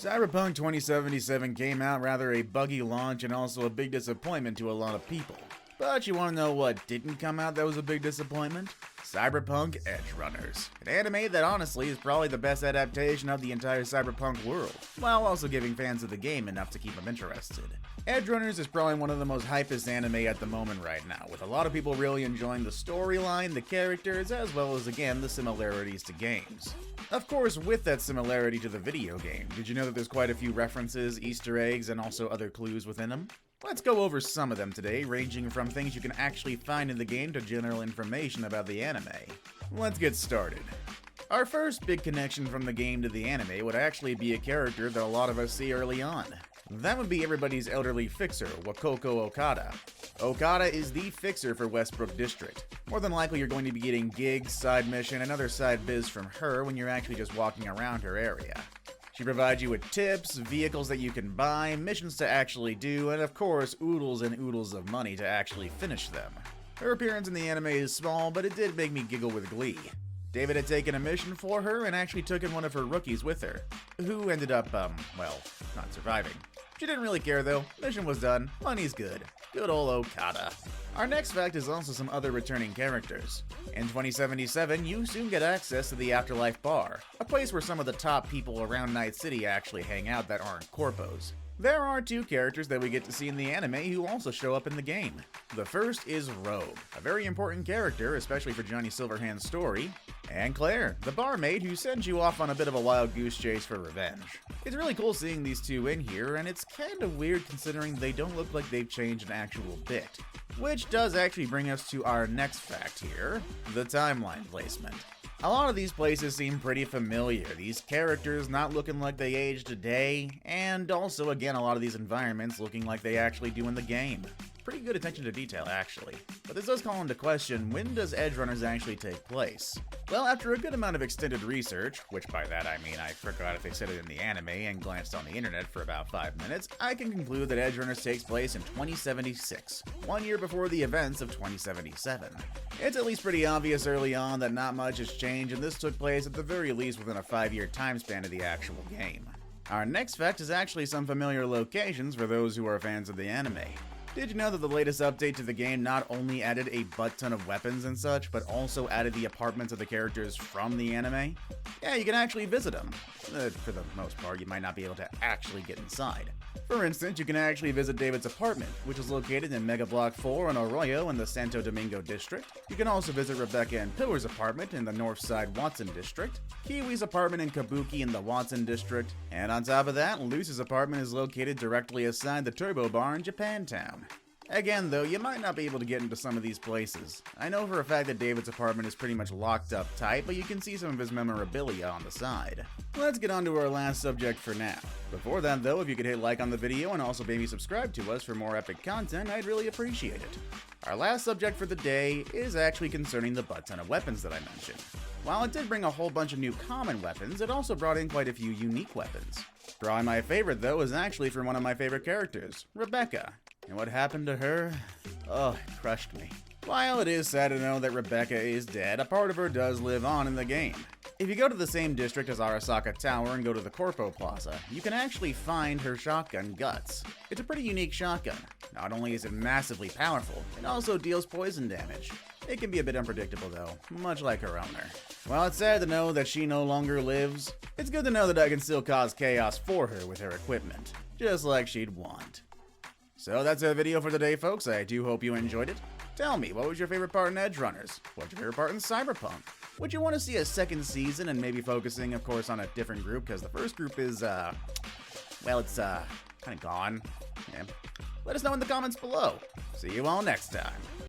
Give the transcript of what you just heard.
Cyberpunk 2077 came out rather a buggy launch and also a big disappointment to a lot of people. But you wanna know what didn't come out that was a big disappointment? Cyberpunk Edgerunners, an anime that honestly is probably the best adaptation of the entire Cyberpunk world, while also giving fans of the game enough to keep them interested. Edgerunners is probably one of the most hypest anime at the moment right now, with a lot of people really enjoying the storyline, the characters, as well as again the similarities to games. Of course, with that similarity to the video game, did you know that there's quite a few references, Easter eggs, and also other clues within them? Let's go over some of them today, ranging from things you can actually find in the game to general information about the anime. Let's get started. Our first big connection from the game to the anime would actually be a character that a lot of us see early on. That would be everybody's elderly fixer, Wakoko Okada. Okada is the fixer for Westbrook District. More than likely you're going to be getting gigs, side mission, and other side biz from her when you're actually just walking around her area. She provides you with tips, vehicles that you can buy, missions to actually do, and of course, oodles and oodles of money to actually finish them. Her appearance in the anime is small, but it did make me giggle with glee. David had taken a mission for her and actually took in one of her rookies with her, who ended up, well, not surviving. She didn't really care though, mission was done, money's good. Good ol' Okada. Our next fact is also some other returning characters. In 2077, you soon get access to the Afterlife Bar, a place where some of the top people around Night City actually hang out that aren't corpos. There are two characters that we get to see in the anime who also show up in the game. The first is Rogue, a very important character, especially for Johnny Silverhand's story, and Claire, the barmaid who sends you off on a bit of a wild goose chase for revenge. It's really cool seeing these two in here, and it's kind of weird considering they don't look like they've changed an actual bit. Which does actually bring us to our next fact here, the timeline placement. A lot of these places seem pretty familiar, these characters not looking like they aged a day, and also again a lot of these environments looking like they actually do in the game. Pretty good attention to detail actually. But this does call into question, when does Edgerunners actually take place? Well, after a good amount of extended research, which by that I mean I forgot if they said it in the anime and glanced on the internet for about 5 minutes, I can conclude that Edgerunners takes place in 2076, 1 year before the events of 2077. It's at least pretty obvious early on that not much has changed, and this took place at the very least within a 5-year time span of the actual game. Our next fact is actually some familiar locations for those who are fans of the anime. Did you know that the latest update to the game not only added a butt ton of weapons and such, but also added the apartments of the characters from the anime? Yeah, you can actually visit them. For the most part, you might not be able to actually get inside. For instance, you can actually visit David's apartment, which is located in Mega Block 4 in Arroyo in the Santo Domingo district. You can also visit Rebecca and Pillar's apartment in the Northside Watson district, Kiwi's apartment in Kabuki in the Watson district, and on top of that, Luce's apartment is located directly aside the Turbo Bar in Japantown. Again though, you might not be able to get into some of these places. I know for a fact that David's apartment is pretty much locked up tight, but you can see some of his memorabilia on the side. Let's get on to our last subject for now. Before that though, if you could hit like on the video and also maybe subscribe to us for more epic content, I'd really appreciate it. Our last subject for the day is actually concerning the butt ton of weapons that I mentioned. While it did bring a whole bunch of new common weapons, it also brought in quite a few unique weapons. Probably my favorite though is actually from one of my favorite characters, Rebecca. And what happened to her? Oh, it crushed me. While it is sad to know that Rebecca is dead, a part of her does live on in the game. If you go to the same district as Arasaka Tower and go to the Corpo Plaza, you can actually find her shotgun Guts. It's a pretty unique shotgun. Not only is it massively powerful, it also deals poison damage. It can be a bit unpredictable though, much like her owner. While it's sad to know that she no longer lives, it's good to know that I can still cause chaos for her with her equipment, just like she'd want. So that's our video for today, folks. I do hope you enjoyed it. Tell me, what was your favorite part in Edgerunners? What's your favorite part in Cyberpunk? Would you want to see a second season and maybe focusing, of course, on a different group? Because the first group is, well, it's, kind of gone. Yeah. Let us know in the comments below. See you all next time.